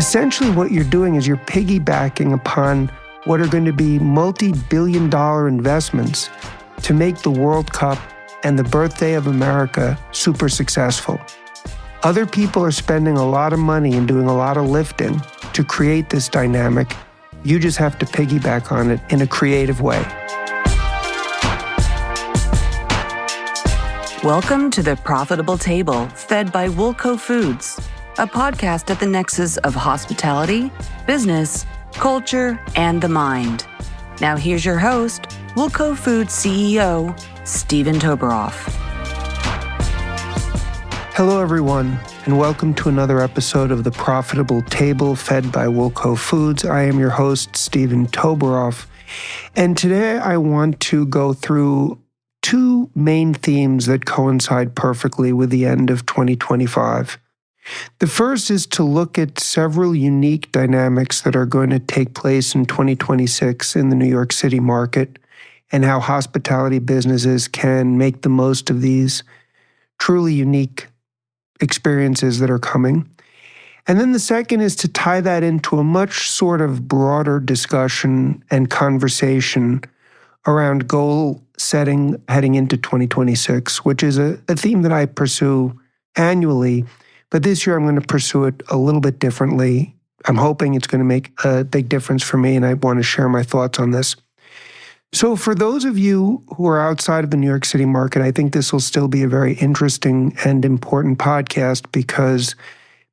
Essentially, what you're doing is you're piggybacking upon what are going to be multi-billion-dollar investments to make the World Cup and the birthday of America super successful. Other people are spending a lot of money and doing a lot of lifting to create this dynamic. You just have to piggyback on it in a creative way. Welcome to The Profitable Table, fed by Woolco Foods, a podcast at the nexus of hospitality, business, culture, and the mind. Now here's your host, Woolco Foods CEO, Stephen Toboroff. Hello, everyone, and welcome to another episode of The Profitable Table, fed by Woolco Foods. I am your host, Stephen Toboroff, and today I want to go through two main themes that coincide perfectly with the end of 2025. The first is to look at several unique dynamics that are going to take place in 2026 in the New York City market and how hospitality businesses can make the most of these truly unique experiences that are coming. And then the second is to tie that into a much sort of broader discussion and conversation around goal setting heading into 2026, which is a theme that I pursue annually. But this year I'm going to pursue it a little bit differently. I'm hoping it's going to make a big difference for me, and I want to share my thoughts on this. So for those of you who are outside of the New York City market, I think this will still be a very interesting and important podcast because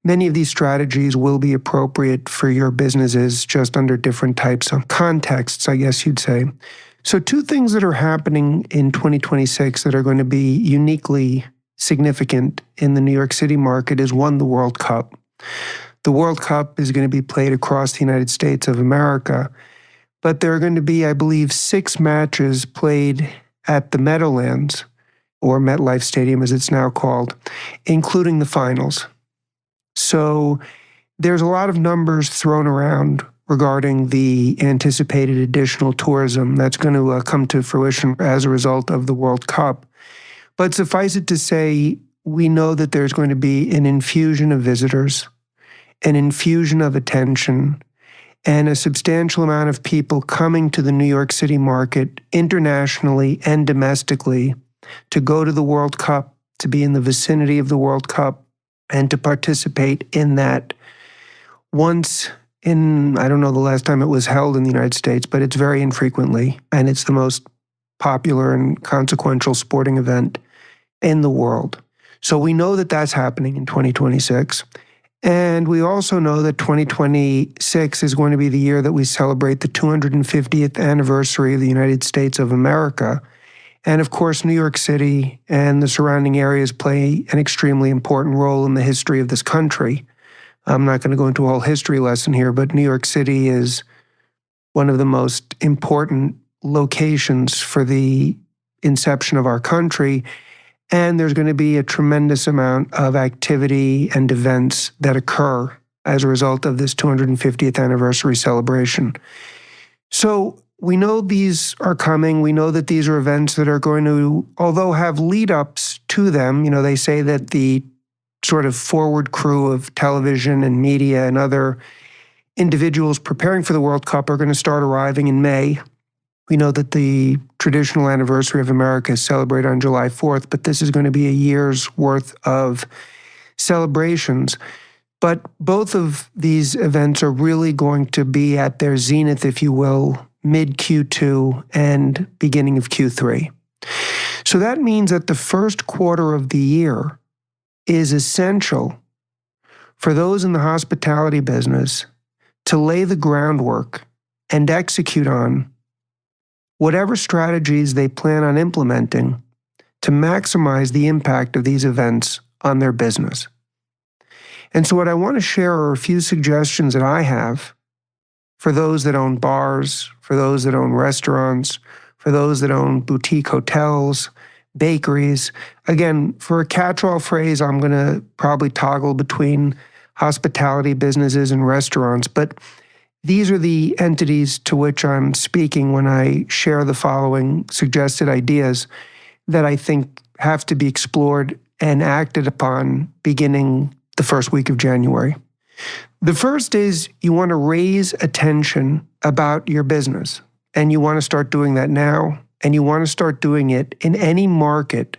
many of these strategies will be appropriate for your businesses just under different types of contexts, I guess you'd say. So two things that are happening in 2026 that are going to be uniquely significant in the New York City market is one, the World Cup. The World Cup is going to be played across the United States of America, but there are going to be, I believe, 6 matches played at the Meadowlands, or MetLife Stadium as it's now called, including the finals. So there's a lot of numbers thrown around regarding the anticipated additional tourism that's going to come to fruition as a result of the World Cup. But suffice it to say, we know that there's going to be an infusion of visitors, an infusion of attention, and a substantial amount of people coming to the New York City market internationally and domestically to go to the World Cup, to be in the vicinity of the World Cup, and to participate in that once in, I don't know the last time it was held in the United States, but it's very infrequently, and it's the most popular and consequential sporting event in the world. So we know that that's happening in 2026. And we also know that 2026 is going to be the year that we celebrate the 250th anniversary of the United States of America. And of course, New York City and the surrounding areas play an extremely important role in the history of this country. I'm not going to go into a whole history lesson here, but New York City is one of the most important locations for the inception of our country. And there's going to be a tremendous amount of activity and events that occur as a result of this 250th anniversary celebration. So we know these are coming. We know that these are events that are going to, although have lead-ups to them, they say that the sort of forward crew of television and media and other individuals preparing for the World Cup are going to start arriving in May. We know that the traditional anniversary of America is celebrated on July 4th, but this is going to be a year's worth of celebrations. But both of these events are really going to be at their zenith, if you will, mid Q2 and beginning of Q3. So that means that the first quarter of the year is essential for those in the hospitality business to lay the groundwork and execute on whatever strategies they plan on implementing to maximize the impact of these events on their business. And so what I want to share are a few suggestions that I have for those that own bars, for those that own restaurants, for those that own boutique hotels, bakeries. Again, for a catch-all phrase, I'm going to probably toggle between hospitality businesses and restaurants, but these are the entities to which I'm speaking when I share the following suggested ideas that I think have to be explored and acted upon beginning the first week of January. The first is you want to raise attention about your business, and you want to start doing that now, and you want to start doing it in any market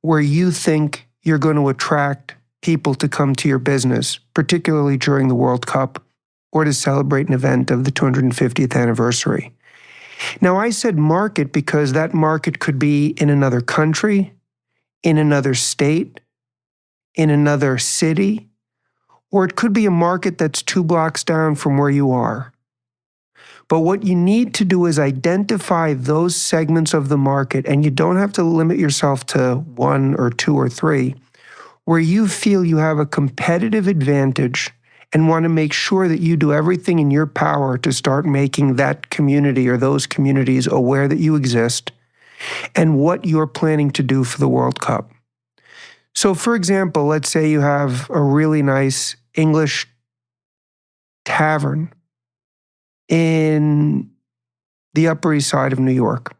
where you think you're going to attract people to come to your business, particularly during the World Cup or to celebrate an event of the 250th anniversary. Now, I said market because that market could be in another country, in another state, in another city, or it could be a market that's 2 blocks down from where you are. But what you need to do is identify those segments of the market, and you don't have to limit yourself to 1 or 2 or 3, where you feel you have a competitive advantage and want to make sure that you do everything in your power to start making that community or those communities aware that you exist and what you're planning to do for the World Cup. So, for example, let's say you have a really nice English tavern in the Upper East Side of New York.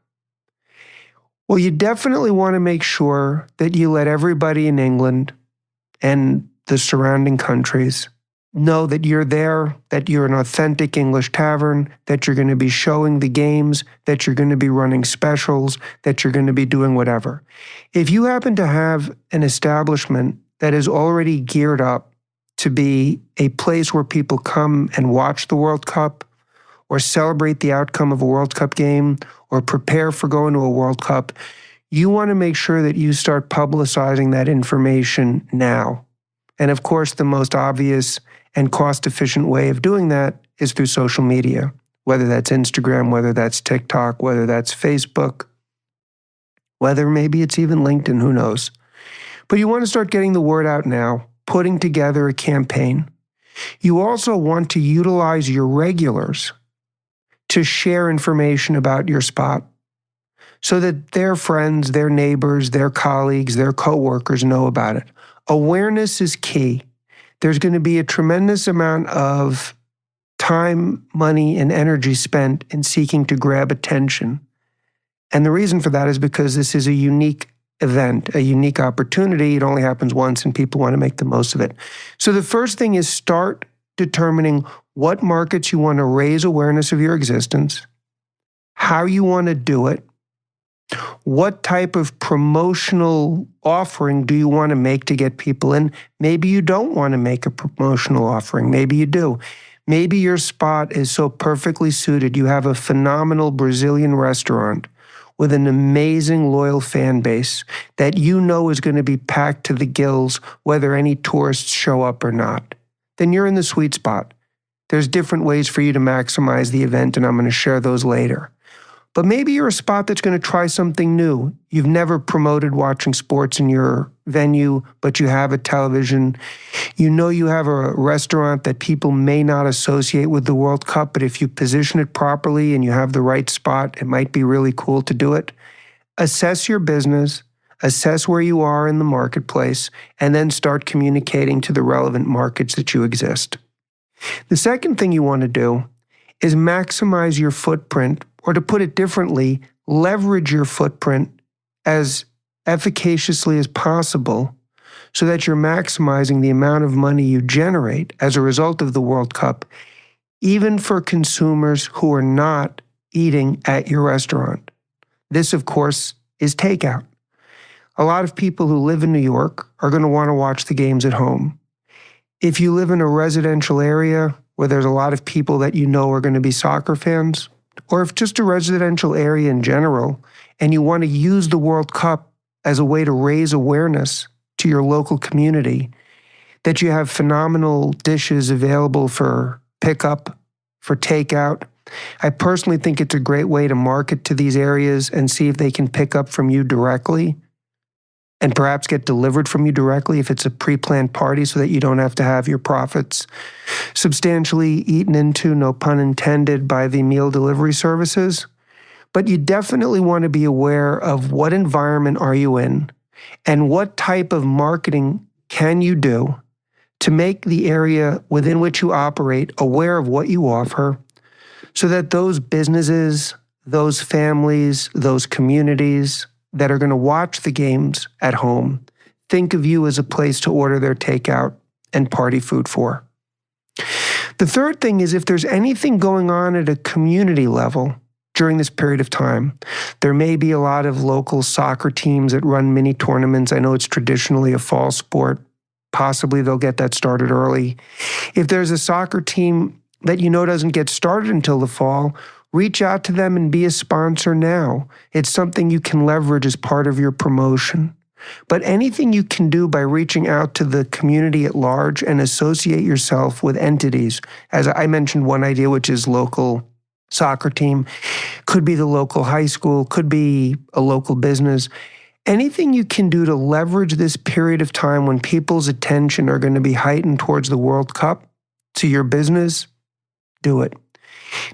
Well, you definitely want to make sure that you let everybody in England and the surrounding countries know that you're there, that you're an authentic English tavern, that you're going to be showing the games, that you're going to be running specials, that you're going to be doing whatever. If you happen to have an establishment that is already geared up to be a place where people come and watch the World Cup or celebrate the outcome of a World Cup game or prepare for going to a World Cup, you want to make sure that you start publicizing that information now. And of course, the most obvious and cost-efficient way of doing that is through social media, whether that's Instagram, whether that's TikTok, whether that's Facebook, whether maybe it's even LinkedIn, who knows. But you want to start getting the word out now, putting together a campaign. You also want to utilize your regulars to share information about your spot so that their friends, their neighbors, their colleagues, their coworkers know about it. Awareness is key. There's going to be a tremendous amount of time, money, and energy spent in seeking to grab attention. And the reason for that is because this is a unique event, a unique opportunity. It only happens once and people want to make the most of it. So the first thing is start determining what markets you want to raise awareness of your existence, how you want to do it, what type of promotional offering do you want to make to get people in? Maybe you don't want to make a promotional offering. Maybe you do. Maybe your spot is so perfectly suited. You have a phenomenal Brazilian restaurant with an amazing loyal fan base that you know is going to be packed to the gills whether any tourists show up or not. Then you're in the sweet spot. There's different ways for you to maximize the event, and I'm going to share those later. But maybe you're a spot that's going to try something new. You've never promoted watching sports in your venue, but you have a television. You know you have a restaurant that people may not associate with the World Cup, but if you position it properly and you have the right spot, it might be really cool to do it. Assess your business, assess where you are in the marketplace, and then start communicating to the relevant markets that you exist. The second thing you want to do is maximize your footprint, or to put it differently, leverage your footprint as efficaciously as possible so that you're maximizing the amount of money you generate as a result of the World Cup, even for consumers who are not eating at your restaurant. This, of course, is takeout. A lot of people who live in New York are going to want to watch the games at home. If you live in a residential area where there's a lot of people that you know are going to be soccer fans, or if just a residential area in general, and you want to use the World Cup as a way to raise awareness to your local community, that you have phenomenal dishes available for pickup, for takeout. I personally think it's a great way to market to these areas and see if they can pick up from you directly and perhaps get delivered from you directly if it's a pre-planned party so that you don't have to have your profits substantially eaten into, no pun intended, by the meal delivery services. But you definitely want to be aware of what environment are you in and what type of marketing can you do to make the area within which you operate aware of what you offer so that those businesses, those families, those communities that are going to watch the games at home think of you as a place to order their takeout and party food for. The third thing is if there's anything going on at a community level during this period of time, there may be a lot of local soccer teams that run mini tournaments. I know it's traditionally a fall sport. Possibly they'll get that started early. If there's a soccer team that you know doesn't get started until the fall, reach out to them and be a sponsor now. It's something you can leverage as part of your promotion. But anything you can do by reaching out to the community at large and associate yourself with entities. As I mentioned, one idea, which is local soccer team, could be the local high school, could be a local business. Anything you can do to leverage this period of time when people's attention are going to be heightened towards the World Cup to your business, do it.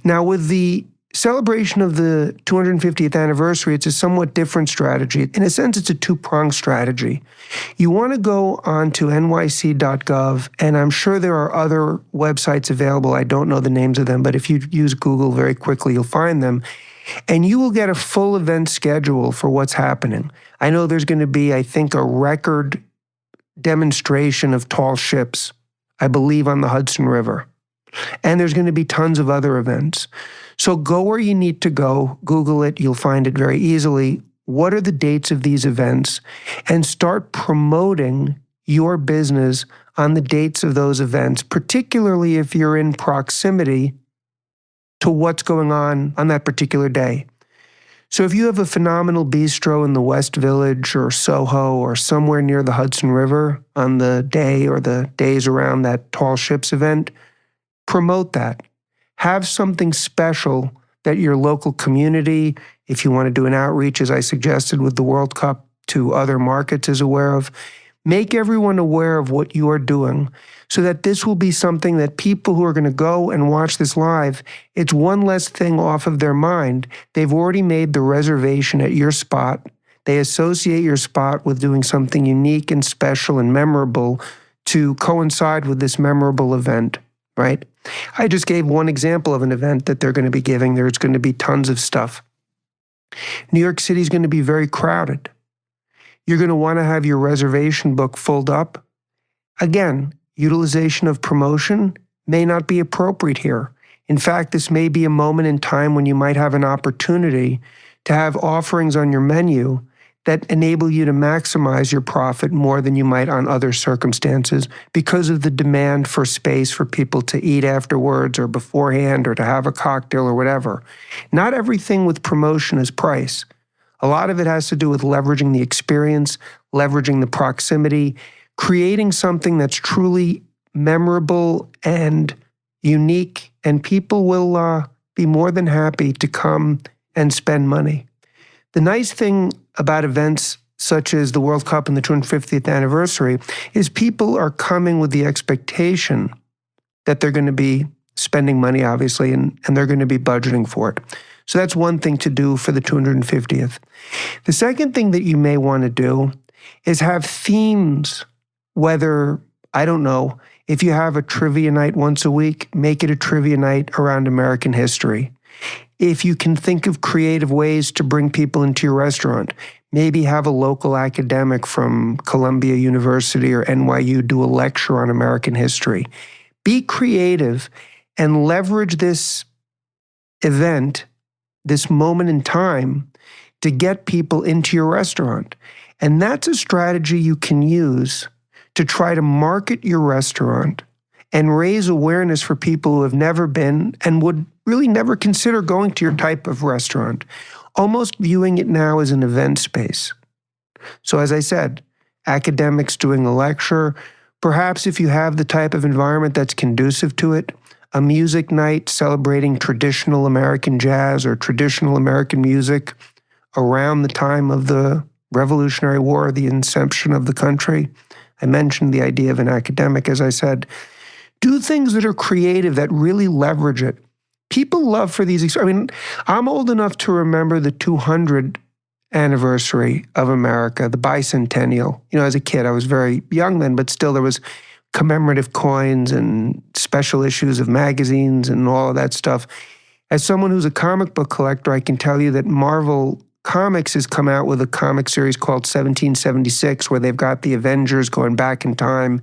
Now, with the celebration of the 250th anniversary, it's a somewhat different strategy. In a sense, it's a two-pronged strategy. You want to go on to nyc.gov, and I'm sure there are other websites available. I don't know the names of them, but if you use Google very quickly, you'll find them. And you will get a full event schedule for what's happening. I know there's going to be, I think, a record demonstration of tall ships, I believe, on the Hudson River. And there's going to be tons of other events. So go where you need to go, Google it, you'll find it very easily. What are the dates of these events? And start promoting your business on the dates of those events, particularly if you're in proximity to what's going on that particular day. So if you have a phenomenal bistro in the West Village or Soho or somewhere near the Hudson River on the day or the days around that Tall Ships event, promote that. Have something special that your local community, if you want to do an outreach, as I suggested with the World Cup, to other markets is aware of. Make everyone aware of what you are doing so that this will be something that people who are going to go and watch this live, it's one less thing off of their mind. They've already made the reservation at your spot. They associate your spot with doing something unique and special and memorable to coincide with this memorable event, right? I just gave one example of an event that they're going to be giving. There's going to be tons of stuff. New York City is going to be very crowded. You're going to want to have your reservation book filled up. Again, utilization of promotion may not be appropriate here. In fact, this may be a moment in time when you might have an opportunity to have offerings on your menu that enable you to maximize your profit more than you might on other circumstances because of the demand for space for people to eat afterwards or beforehand or to have a cocktail or whatever. Not everything with promotion is price. A lot of it has to do with leveraging the experience, leveraging the proximity, creating something that's truly memorable and unique, and people will be more than happy to come and spend money. The nice thing about events such as the World Cup and the 250th anniversary is people are coming with the expectation that they're going to be spending money, obviously, and they're going to be budgeting for it. So that's one thing to do for the 250th. The second thing that you may want to do is have themes, whether, I don't know, if you have a trivia night once a week, make it a trivia night around American history. If you can think of creative ways to bring people into your restaurant, maybe have a local academic from Columbia University or NYU do a lecture on American history. Be creative and leverage this event, this moment in time, to get people into your restaurant. And that's a strategy you can use to try to market your restaurant and raise awareness for people who have never been and would really never consider going to your type of restaurant, almost viewing it now as an event space. So as I said, academics doing a lecture, perhaps if you have the type of environment that's conducive to it, a music night celebrating traditional American jazz or traditional American music around the time of the Revolutionary War, the inception of the country. I mentioned the idea of an academic, as I said. Do things that are creative, that really leverage it. People love for these. I mean, I'm old enough to remember the 200th anniversary of America, the bicentennial. You know, as a kid, I was very young then, but still there was commemorative coins and special issues of magazines and all of that stuff. As someone who's a comic book collector, I can tell you that Marvel Comics has come out with a comic series called 1776, where they've got the Avengers going back in time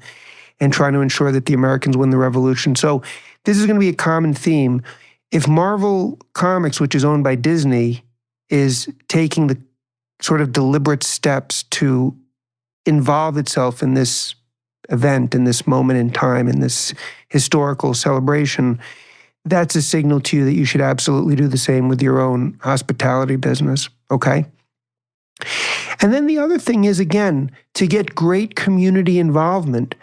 and trying to ensure that the Americans win the revolution. So this is going to be a common theme. If Marvel Comics, which is owned by Disney, is taking the sort of deliberate steps to involve itself in this event, in this moment in time, in this historical celebration, that's a signal to you that you should absolutely do the same with your own hospitality business, okay? And then the other thing is, again, to get great community involvement.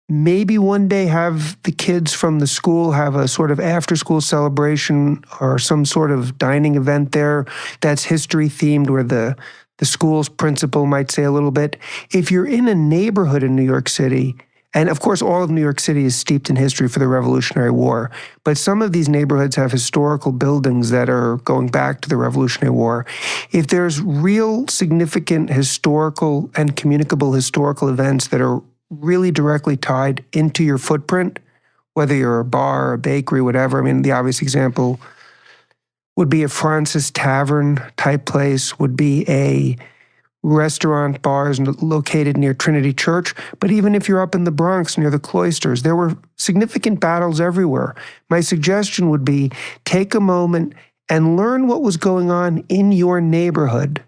Maybe one day have the kids from the school have a sort of after-school celebration or some sort of dining event there that's history-themed where the school's principal might say a little bit. If you're in a neighborhood in New York City, and of course all of New York City is steeped in history for the Revolutionary War, but some of these neighborhoods have historical buildings that are going back to the Revolutionary War. If there's real significant historical and communicable historical events that are really directly tied into your footprint, whether you're a bar, a bakery, whatever. I mean, the obvious example would be a Francis Tavern type place, would be a restaurant, bars located near Trinity Church. But even if you're up in the Bronx near the cloisters, there were significant battles everywhere. My suggestion would be take a moment and learn what was going on in your neighborhood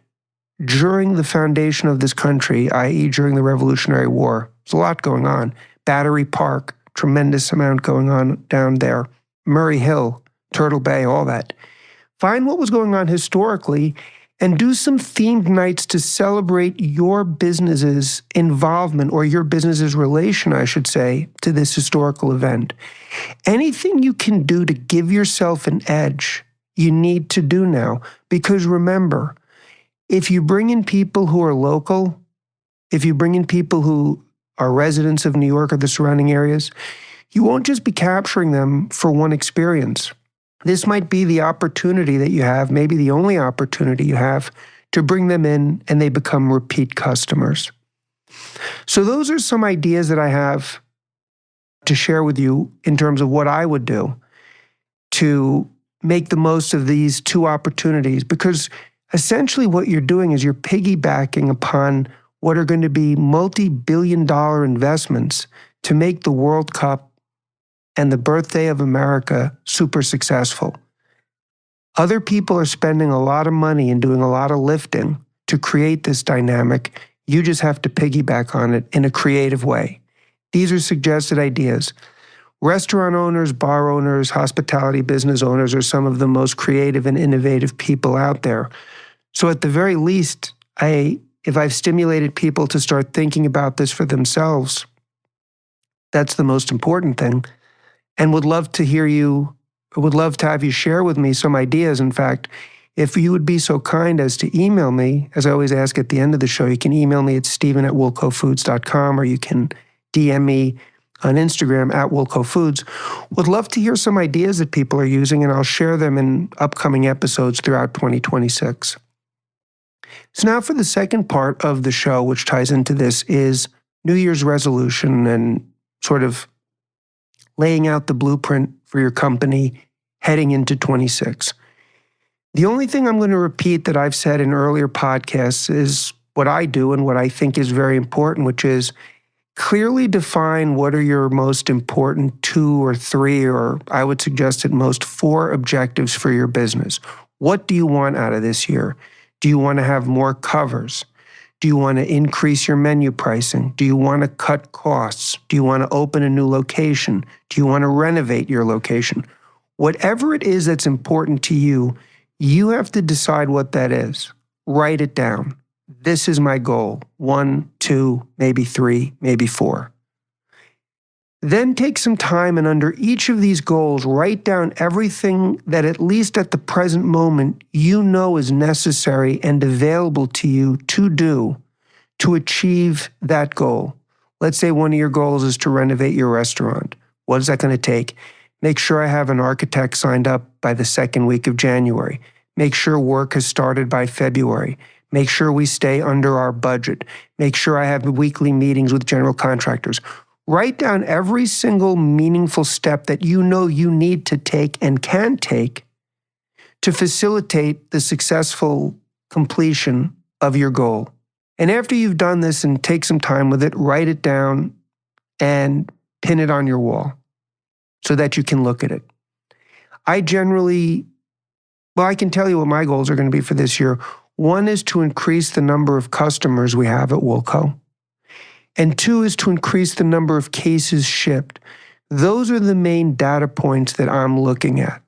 during the foundation of this country, i.e. during the Revolutionary War. There's a lot going on. Battery Park, tremendous amount going on down there. Murray Hill, Turtle Bay, all that. Find what was going on historically and do some themed nights to celebrate your business's involvement or your business's relation, I should say, to this historical event. Anything you can do to give yourself an edge, you need to do now. Because remember, if you bring in people who are local, if you bring in people who are residents of New York or the surrounding areas, you won't just be capturing them for one experience. This might be the opportunity that you have, maybe the only opportunity you have, to bring them in and they become repeat customers. So those are some ideas that I have to share with you in terms of what I would do to make the most of these two opportunities, because essentially what you're doing is you're piggybacking upon what are going to be multi-billion-dollar investments to make the World Cup and the birthday of America super successful. Other people are spending a lot of money and doing a lot of lifting to create this dynamic. You just have to piggyback on it in a creative way. These are suggested ideas. Restaurant owners, bar owners, hospitality business owners are some of the most creative and innovative people out there. So at the very least, if I've stimulated people to start thinking about this for themselves, that's the most important thing. And would love to hear you, would love to have you share with me some ideas. In fact, if you would be so kind as to email me, as I always ask at the end of the show, you can email me at steven@woolcofoods.com, or you can DM me on Instagram at woolcofoods. Would love to hear some ideas that people are using, and I'll share them in upcoming episodes throughout 2026. So now for the second part of the show, which ties into this, is New Year's resolution and sort of laying out the blueprint for your company heading into 26. The only thing I'm going to repeat that I've said in earlier podcasts is what I do and what I think is very important, which is clearly define what are your most important 2 or 3, or I would suggest at most 4 objectives for your business. What do you want out of this year? Do you want to have more covers? Do you want to increase your menu pricing? Do you want to cut costs? Do you want to open a new location? Do you want to renovate your location? Whatever it is that's important to you, you have to decide what that is. Write it down. This is my goal. 1, 2, maybe 3, maybe 4. Then take some time and under each of these goals, write down everything that at least at the present moment you know is necessary and available to you to do to achieve that goal. Let's say one of your goals is to renovate your restaurant. What is that going to take? Make sure I have an architect signed up by the second week of January. Make sure work has started by February. Make sure we stay under our budget. Make sure I have weekly meetings with general contractors. Write down every single meaningful step that you know you need to take and can take to facilitate the successful completion of your goal. And after you've done this and take some time with it, write it down and pin it on your wall. so that you can look at it. I can tell you what my goals are going to be for this year. One is to increase the number of customers we have at Woolco. And two is to increase the number of cases shipped. Those are the main data points that I'm looking at.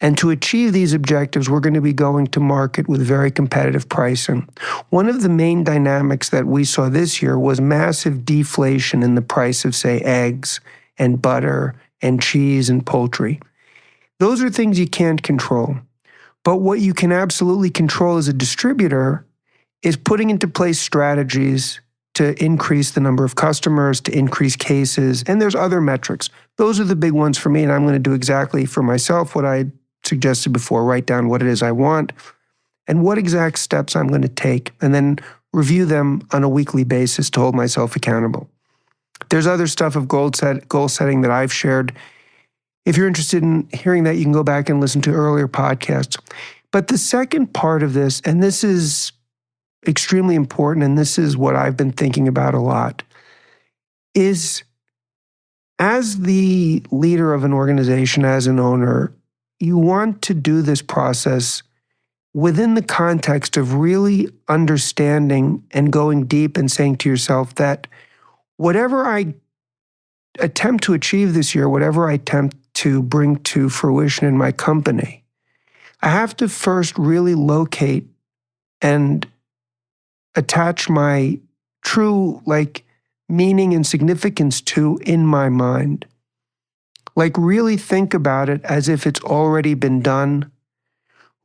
And to achieve these objectives, we're going to be going to market with very competitive pricing. One of the main dynamics that we saw this year was massive deflation in the price of, say, eggs and butter and cheese and poultry. Those are things you can't control. But what you can absolutely control as a distributor is putting into place strategies to increase the number of customers, to increase cases, and there's other metrics. Those are the big ones for me, and I'm going to do exactly for myself what I suggested before, write down what it is I want and what exact steps I'm going to take, and then review them on a weekly basis to hold myself accountable. There's other stuff of goal setting that I've shared. If you're interested in hearing that, you can go back and listen to earlier podcasts. But the second part of this, and this is extremely important, and this is what I've been thinking about a lot, is as the leader of an organization, as an owner, you want to do this process within the context of really understanding and going deep and saying to yourself that whatever I attempt to achieve this year, whatever I attempt to bring to fruition in my company, I have to first really locate and attach my true meaning and significance to in my mind. Really think about it as if it's already been done.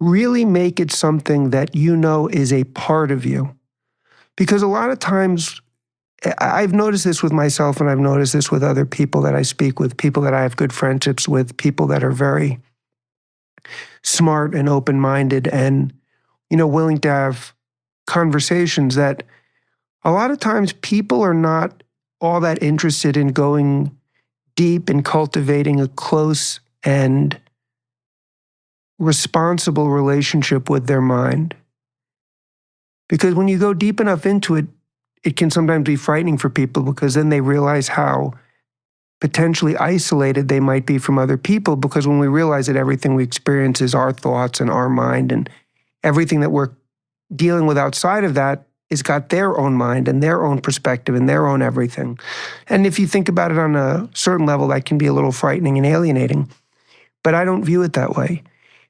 Really make it something that you know is a part of you. Because a lot of times, I've noticed this with myself and I've noticed this with other people that I speak with, people that I have good friendships with, people that are very smart and open-minded and, willing to have conversations, that a lot of times people are not all that interested in going deep and cultivating a close and responsible relationship with their mind. Because when you go deep enough into it, it can sometimes be frightening for people, because then they realize how potentially isolated they might be from other people, because when we realize that everything we experience is our thoughts and our mind, and everything that we're dealing with outside of that has got their own mind and their own perspective and their own everything. And if you think about it on a certain level, that can be a little frightening and alienating. But I don't view it that way.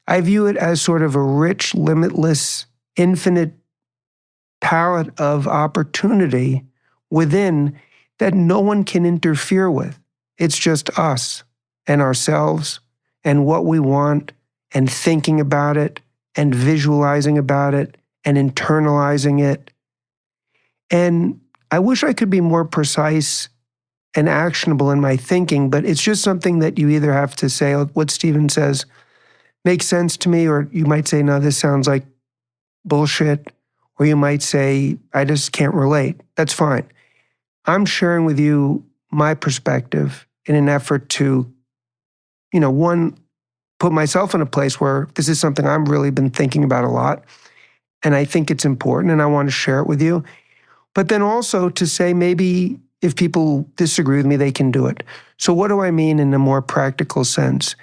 I view it as sort of a rich, limitless, infinite palette of opportunity within that no one can interfere with. It's just us and ourselves and what we want and thinking about it and visualizing about it and internalizing it. And I wish I could be more precise and actionable in my thinking, but it's just something that you either have to say, what Stephen says makes sense to me, or you might say, no, this sounds like bullshit, or you might say, I just can't relate. That's fine. I'm sharing with you my perspective in an effort to, one, put myself in a place where this is something I've really been thinking about a lot, and I think it's important, and I want to share it with you. But then also to say, maybe if people disagree with me, they can do it. So what do I mean in a more practical sense?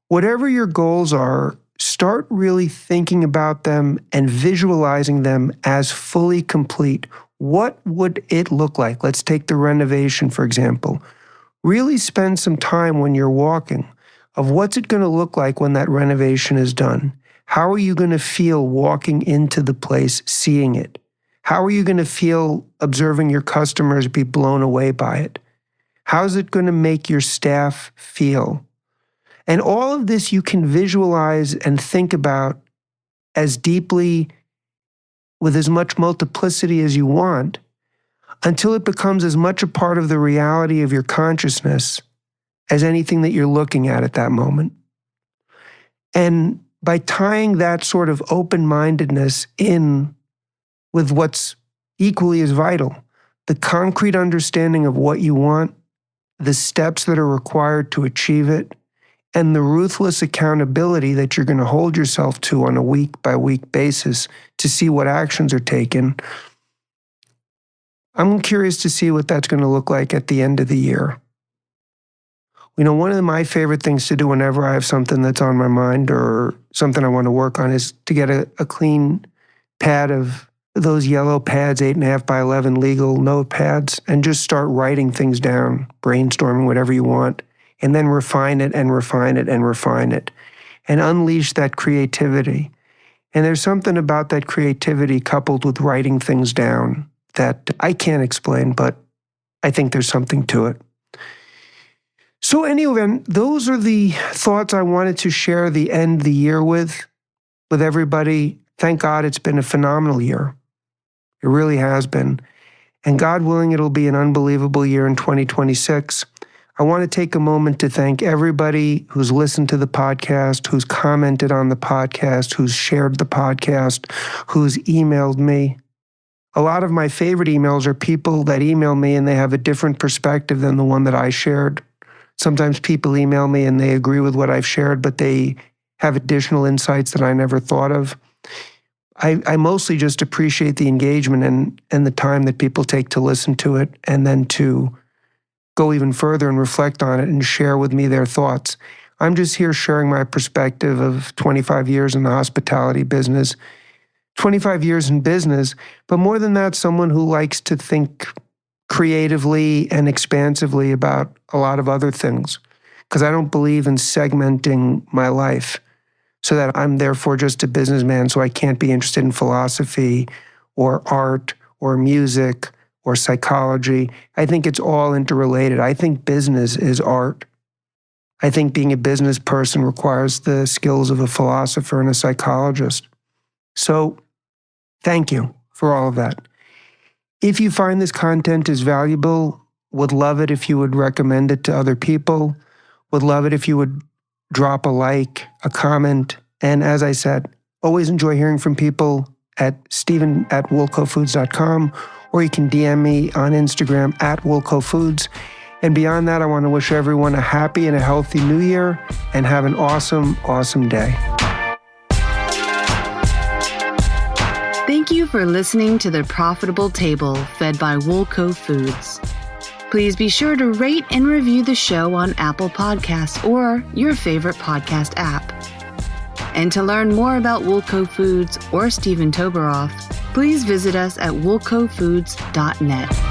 Whatever your goals are, start really thinking about them and visualizing them as fully complete. What would it look like? Let's take the renovation, for example. Really spend some time when you're walking of what's it going to look like when that renovation is done. How are you going to feel walking into the place, seeing it? How are you going to feel observing your customers be blown away by it? How's it going to make your staff feel? And all of this you can visualize and think about as deeply, with as much multiplicity as you want, until it becomes as much a part of the reality of your consciousness as anything that you're looking at that moment. And by tying that sort of open-mindedness in with what's equally as vital, the concrete understanding of what you want, the steps that are required to achieve it, and the ruthless accountability that you're going to hold yourself to on a week-by-week basis to see what actions are taken, I'm curious to see what that's going to look like at the end of the year. One of my favorite things to do whenever I have something that's on my mind or something I want to work on is to get a clean pad of those yellow pads, 8.5 by 11 legal notepads, and just start writing things down, brainstorming whatever you want, and then refine it and refine it and refine it, and unleash that creativity. And there's something about that creativity coupled with writing things down that I can't explain, but I think there's something to it. So anyway, those are the thoughts I wanted to share the end of the year with everybody. Thank God it's been a phenomenal year. It really has been. And God willing, it'll be an unbelievable year in 2026. I want to take a moment to thank everybody who's listened to the podcast, who's commented on the podcast, who's shared the podcast, who's emailed me. A lot of my favorite emails are people that email me and they have a different perspective than the one that I shared. Sometimes people email me and they agree with what I've shared, but they have additional insights that I never thought of. I mostly just appreciate the engagement and the time that people take to listen to it and then to go even further and reflect on it and share with me their thoughts. I'm just here sharing my perspective of 25 years in the hospitality business, 25 years in business, but more than that, someone who likes to think creatively and expansively about a lot of other things, because I don't believe in segmenting my life so that I'm therefore just a businessman, so I can't be interested in philosophy or art or music or psychology. I think it's all interrelated. I think business is art. I think being a business person requires the skills of a philosopher and a psychologist. So thank you for all of that. If you find this content is valuable, would love it if you would recommend it to other people, would love it if you would drop a like, a comment, and as I said, always enjoy hearing from people at steven@woolcofoods.com, or you can DM me on Instagram @woolcofoods. And beyond that, I want to wish everyone a happy and a healthy new year and have an awesome, awesome day. Thank you for listening to The Profitable Table, fed by Woolco Foods. Please be sure to rate and review the show on Apple Podcasts or your favorite podcast app. And to learn more about Woolco Foods or Steven Toboroff, please visit us at woolcofoods.net.